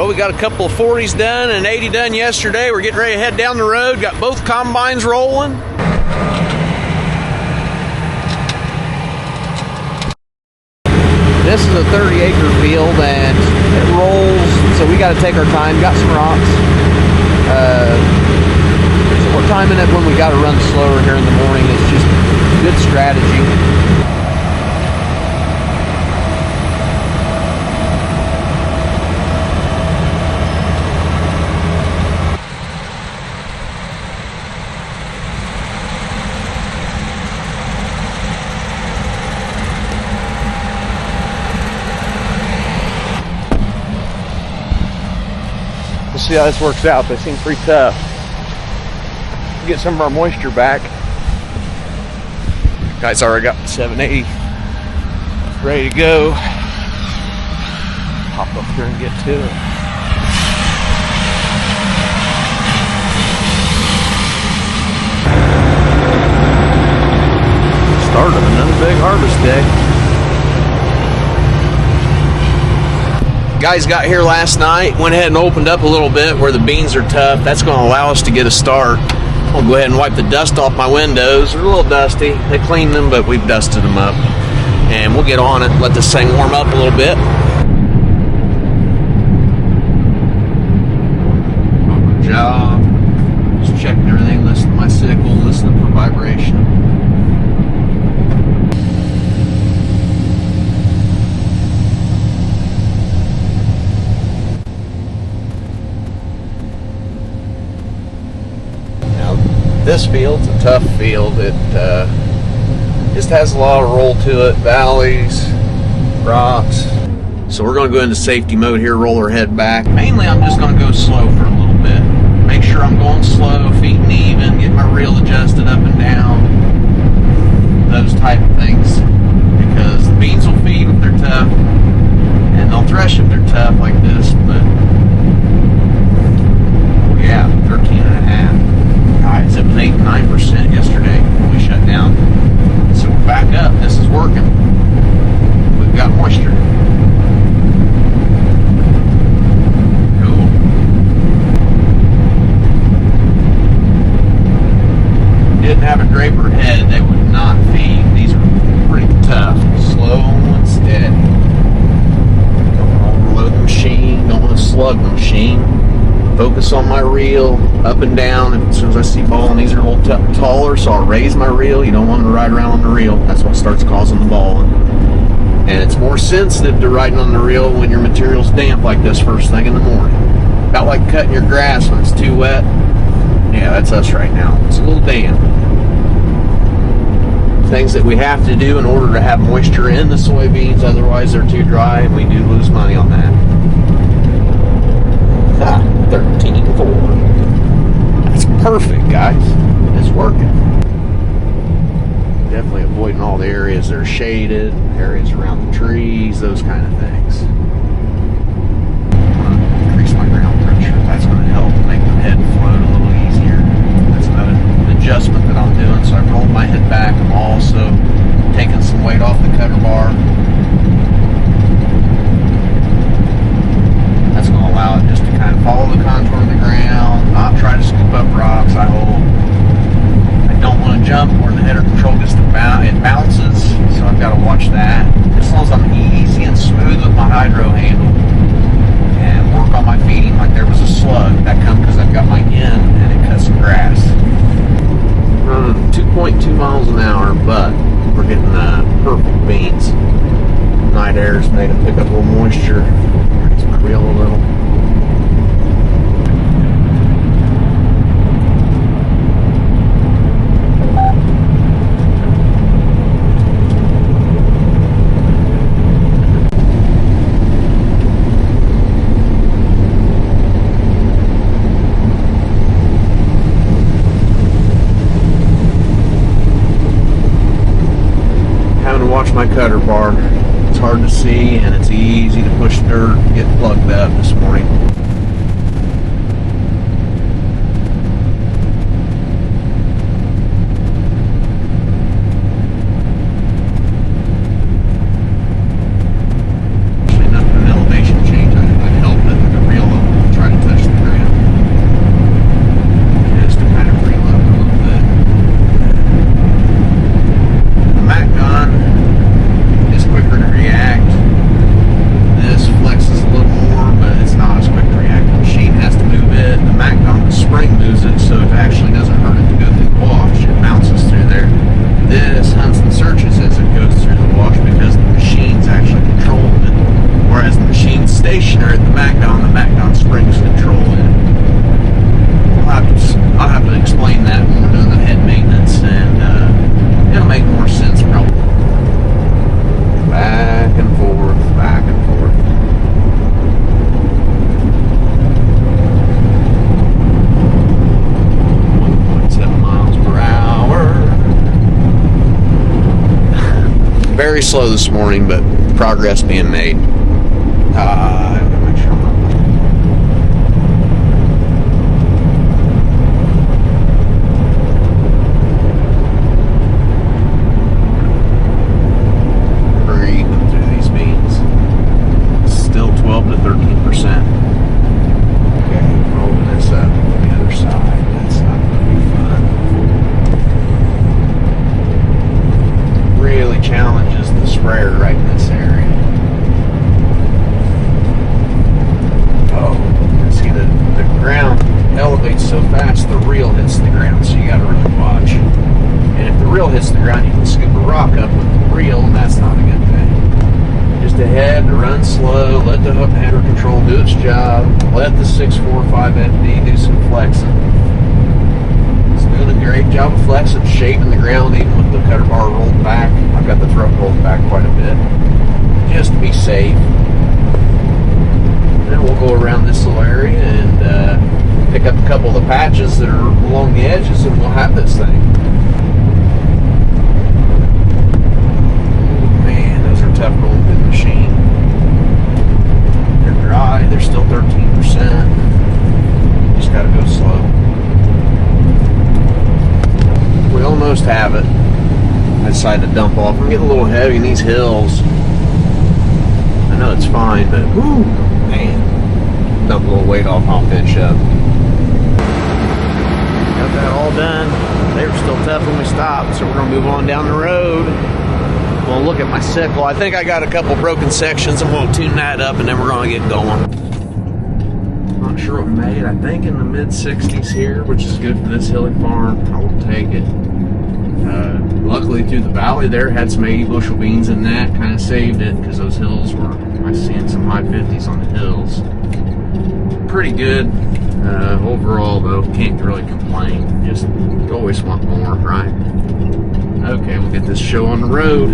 Well, we got a couple of 40s done and 80 done yesterday. We're getting ready to head down the road. Got both combines rolling. This is a 30-acre field and it rolls, so we got to take our time. Got some rocks. So we're timing it when we got to run slower here in the morning. It's just good strategy. We'll see how this works out. They seem pretty tough. Get some of our moisture back. Guys already got the 780 ready to go. Hop up here and get to it. Start of another big harvest day. Guys got here last night, went ahead and opened up a little bit where the beans are tough. That's going to allow us to get a start. I'll go ahead and wipe the dust off my windows. They're a little dusty. They cleaned them, but we've dusted them up. And we'll get on it, let this thing warm up a little bit. Good job. Just checking everything, listening to my signal, listening for vibration. This field's a tough field. It just has a lot of roll to it, valleys, rocks. So we're going to go into safety mode here, roll our head back. Mainly I'm just going to go slow for a little bit. Make sure I'm going slow, feet and even, get my reel adjusted up and down, those type of things. Because the beans will feed if they're tough, and they'll thresh if they're tough like this, but yeah, 13.5. Guys, it was 8-9% yesterday when we shut down. So we're back up. This is working. We've got moisture. Cool. Didn't have a draper head, they would not feed. These are pretty tough. Slow and steady. Don't want to overload the machine. Don't want to slug the machine. Focus on my reel, up and down. As soon as I see balling, these are a little taller, so I'll raise my reel. You don't want to ride around on the reel. That's what starts causing the balling. And it's more sensitive to riding on the reel when your material's damp like this first thing in the morning. About like cutting your grass when it's too wet. Yeah, that's us right now. It's a little damp. Things that we have to do in order to have moisture in the soybeans, otherwise they're too dry, and we do lose money on that. 13.4. That's perfect, guys. It's working. Definitely avoiding all the areas that are shaded, areas around the trees, those kind of things. Increase my ground pressure. That's going to help make the head float a little easier. That's another adjustment that I'm doing. So I've rolled my head back. I'm also taking some weight off the cutter bar. That's going to allow it just to kind of follow the contour of the ground, not try to scoop up rocks. I don't want to jump where the header control gets to it bounces, so I've got to watch that. As long as I'm easy and smooth with my hydro handle and work on my feeding like there was a slug, that comes because I've got my in and it cuts some grass. Running 2.2 miles an hour, but we're getting perfect beans. Night air's made it pick up a little moisture. Reel a little. Having to watch my cutter bar. It's hard to see and it's easy to push dirt and get plugged up this morning. Actually, nothing, an elevation change. I held the reel Very slow this morning, but progress being made. Make sure I'm not... Breathing through these beans. Still 12 to 13%. Okay, rolling this up on the other side. That's not going to be fun. Really challenges the sprayer right in this area. Oh, see the ground elevates so fast the reel hits the ground, so you got to really watch. And if the reel hits the ground, you can scoop a rock up with the reel, and that's not a good thing. Just ahead, to run slow, let the hook header control do its job, let the 645 FD do some flexing. It's doing a great job of flexing, shaping the ground even with the cutter bar rolled back. I've got the throat rolled back quite a bit, just to be safe. Then we'll go around this little area and pick up a couple of the patches that are along the edges, and we'll have this thing. Man, those are tough rolling through the machine. They're dry, they're still 13%. Just gotta go slow. We almost have it. I decided to dump off. I'm getting a little heavy in these hills. I know it's fine, but whoo, man. Dump a little weight off, I'll finish up. Got that all done. They were still tough when we stopped, so we're gonna move on down the road. We'll look at my sickle. I think I got a couple broken sections, and we'll tune that up, and then we're gonna get going. Not sure what made. I think in the mid-60s here, which is good for this hilly farm. I will take it. Luckily through the valley there, had some 80 bushel beans in that, kind of saved it, because those hills were, I was seeing some high 50s on the hills. Pretty good. Overall though, can't really complain. Just always want more, right? Okay, we'll get this show on the road.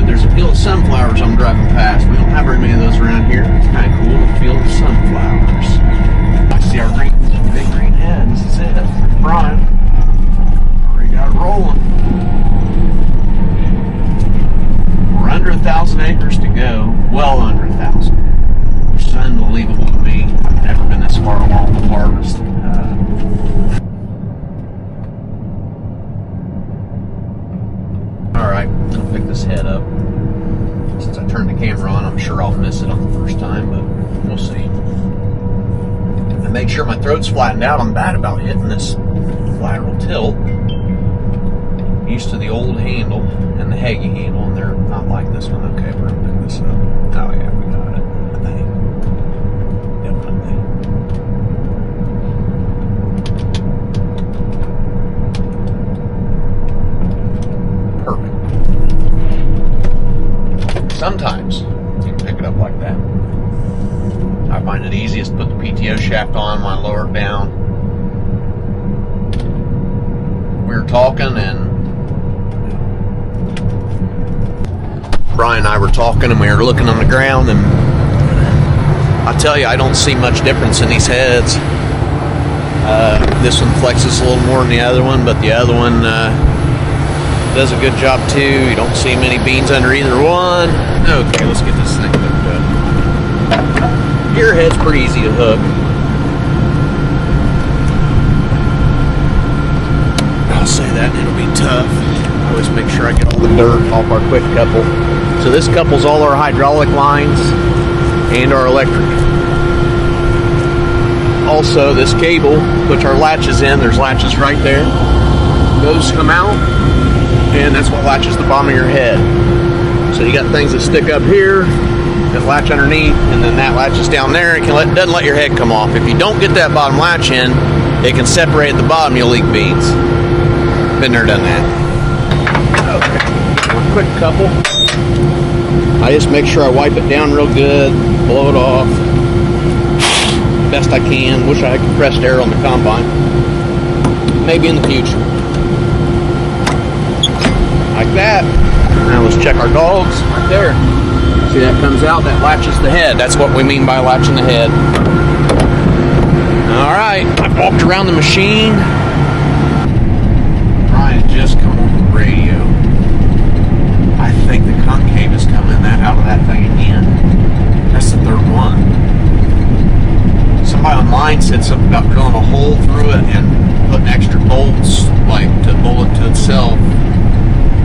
There's a field of sunflowers I'm driving past. We don't have very many of those around here. It's kind of cool, a field of sunflowers. I see our big green head. This is it. Prime. Already got it rolling. We're under 1,000 acres to go. Well under 1,000. Which is unbelievable to me. I've never been this far along with harvest. Alright, I'll pick this head up. Since I turned the camera on, I'm sure I'll miss it on the first time, but we'll see. And make sure my throat's flattened out. I'm bad about hitting this lateral tilt. Used to the old handle and the Haggy handle, and they're not like this one. Okay, we're gonna pick this up. Oh yeah, we got it. I think. Definitely. Perfect. Sometimes you can pick it up like that. I find it easiest to put the PTO shaft on when I lower it down. We were talking, and Brian and I were talking, and we were looking on the ground, and I tell you, I don't see much difference in these heads. This one flexes a little more than the other one, but the other one does a good job too. You don't see many beans under either one. Okay, let's get this thing hooked up. Gear head's pretty easy to hook. I'll say that, it'll be tough. I always make sure I get all the dirt off our quick couple. So this couples all our hydraulic lines and our electric. Also, this cable puts our latches in. There's latches right there. Those come out, and that's what latches the bottom of your head. So you got things that stick up here that latch underneath, and then that latches down there. It doesn't let your head come off. If you don't get that bottom latch in, it can separate at the bottom. You'll leak beans. Been there, done that. Okay, one quick couple. I just make sure I wipe it down real good, blow it off best I can. Wish I had compressed air on the combine. Maybe in the future. Like that. Now let's check our dogs. Right there. See, that comes out, that latches the head. That's what we mean by latching the head. All right, I've walked around the machine. Ryan just come on the radio. I think the concave is coming out of that thing again. That's the third one. Somebody online said something about drilling a hole through it and putting extra bolts, like to bolt it to itself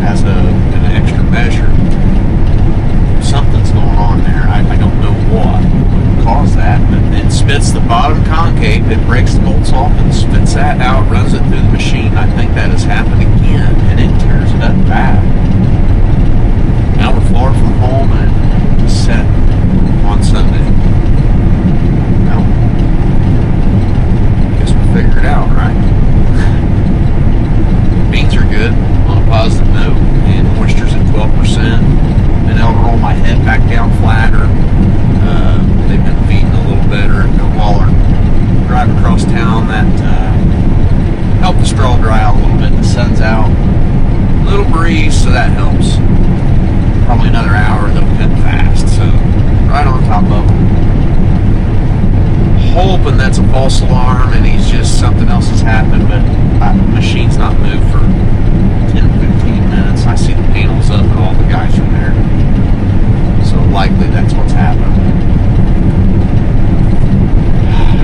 as an extra measure. Something's going on there. I don't know what caused that, but it spits the bottom concave, it breaks the bolts off and spits that out, runs it through the machine. I think that has happened again, and it tears it up bad. Now we're far from home and set on Sunday. Well, guess we'll figure it out, right? Beans are good on a positive note, and moisture's at 12%. Been able to roll my head back down flatter. They've been feeding a little better. While our drive across town, that helped the straw dry out a little bit. The sun's out, a little breeze, so that helps. Probably another hour, they'll cut fast. So right on top of them. Hoping that's a false alarm and he's just something else has happened, but the machine's not moved for 10-15 minutes. I see the panels up and all the guys are there. So likely that's what's happened.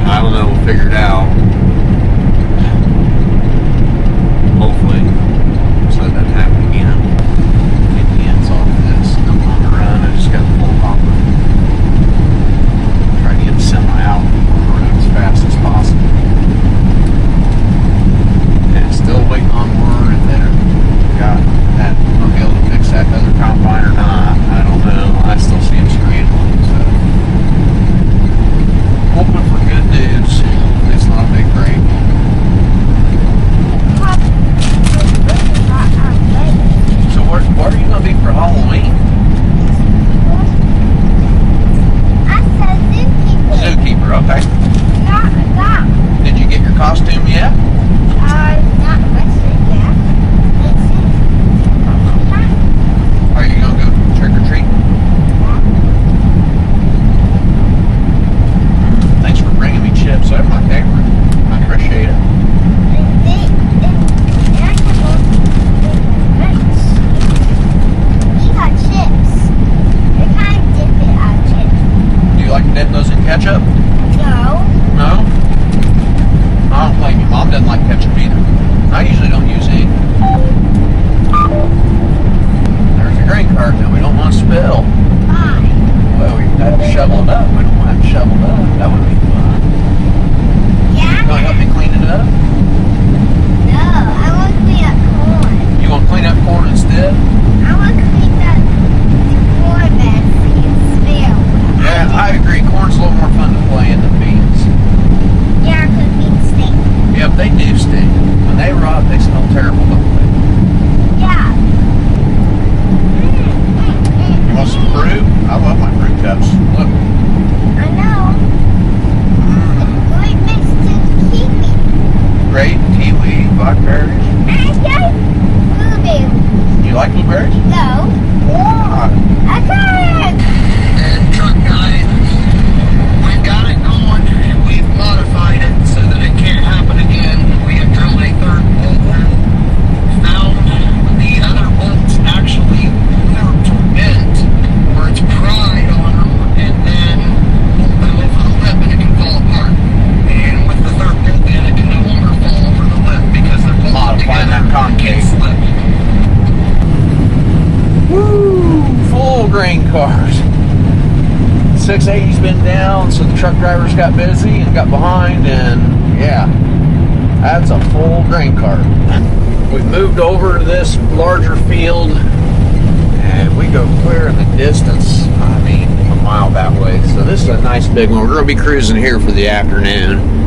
I don't know, we'll figure it out. Hopefully. So that doesn't happen again. Get the ends off of this. I'm on the run. I just got the full hopper. Try to get the semi out on the road as fast as possible. And still waiting on word if they're got that, I'll be able to fix that other combine or not. I don't know. I still see them scrambling. So hoping for good news. It's not a big break. So where are you going to be for Halloween? I said zookeeper. Zookeeper, okay. Not. Did you get your costume yet? Not listed yet. Are you going to go trick or treat? Thanks for bringing me chips. They're my favorite. I appreciate it. You got chips. They're kind of different out of chips. Do you like to dip those in ketchup? No. No? I don't blame you. Mom doesn't like ketchup either. I usually don't use any. There's your grain cart that we don't want to spill. Why? Well, we have to shovel it up. We don't want to shovel it up. That would be fun. Yeah? You want to help me clean it up? No, I want to clean up corn. You want to clean up corn instead? I want to clean up the corn bed so you can smell. Yeah, I agree. Corn's a little more fun to play in than beans. Yeah, because beans stink. Yep, they do stink. When they rot, they smell terrible, don't they? Yeah. You want some fruit? I love my fruit cups. Look. I know. Right next to the kiwi. Grape, kiwi, blackberries. I got blueberries. You like blueberries? No. I can't. And truck guy, we've got it going, and we've modified it so that it can't happen again. We have drilled a third bolt hole, found the other bolts actually warped or bent, where it's pried on them, and then pulled them over the lip and it can fall apart. And with the third bolt in, it can no longer fall over the lip because they're bolted Modifying together. that concave. It can't slip. Woo! Full grain cars. 680's been down, so the truck drivers got busy and got behind, and yeah, that's a full grain cart. We've moved over to this larger field, and we go clear in the distance. I mean, a mile that way. So this is a nice big one. We're going to be cruising here for the afternoon.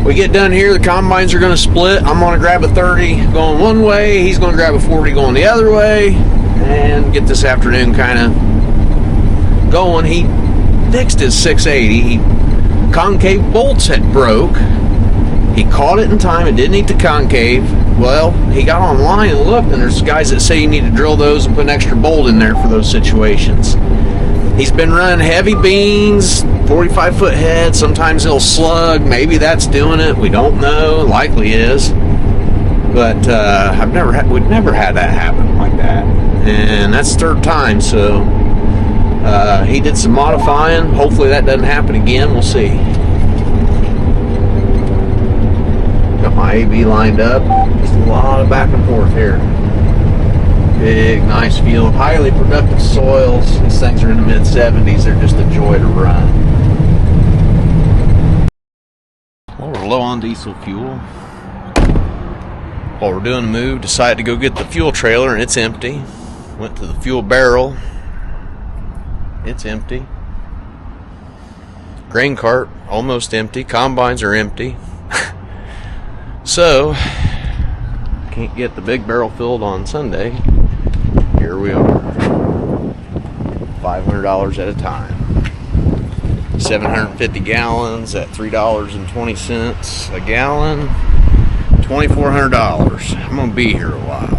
We get done here, the combines are going to split. I'm going to grab a 30 going one way. He's going to grab a 40 going the other way, and get this afternoon kind of going. He fixed his 680. Concave bolts had broke. He caught it in time and didn't eat the concave. Well, he got online and looked, and there's guys that say you need to drill those and put an extra bolt in there for those situations. He's been running heavy beans, 45-foot head. Sometimes he'll slug. Maybe that's doing it. We don't know. Likely is. But we've never had that happen like that. And that's third time. So he did some modifying. Hopefully that doesn't happen again. We'll see. Got my AB lined up. Just a lot of back and forth here. Big, nice field, highly productive soils. These things are in the mid-70s. They're just a joy to run. Well, we're low on diesel fuel. While we're doing the move, decided to go get the fuel trailer, and it's empty. Went to the fuel barrel. It's empty. Grain cart, almost empty. Combines are empty. So, can't get the big barrel filled on Sunday. Here we are, $500 at a time, 750 gallons at $3.20 a gallon, $2,400. I'm gonna be here a while.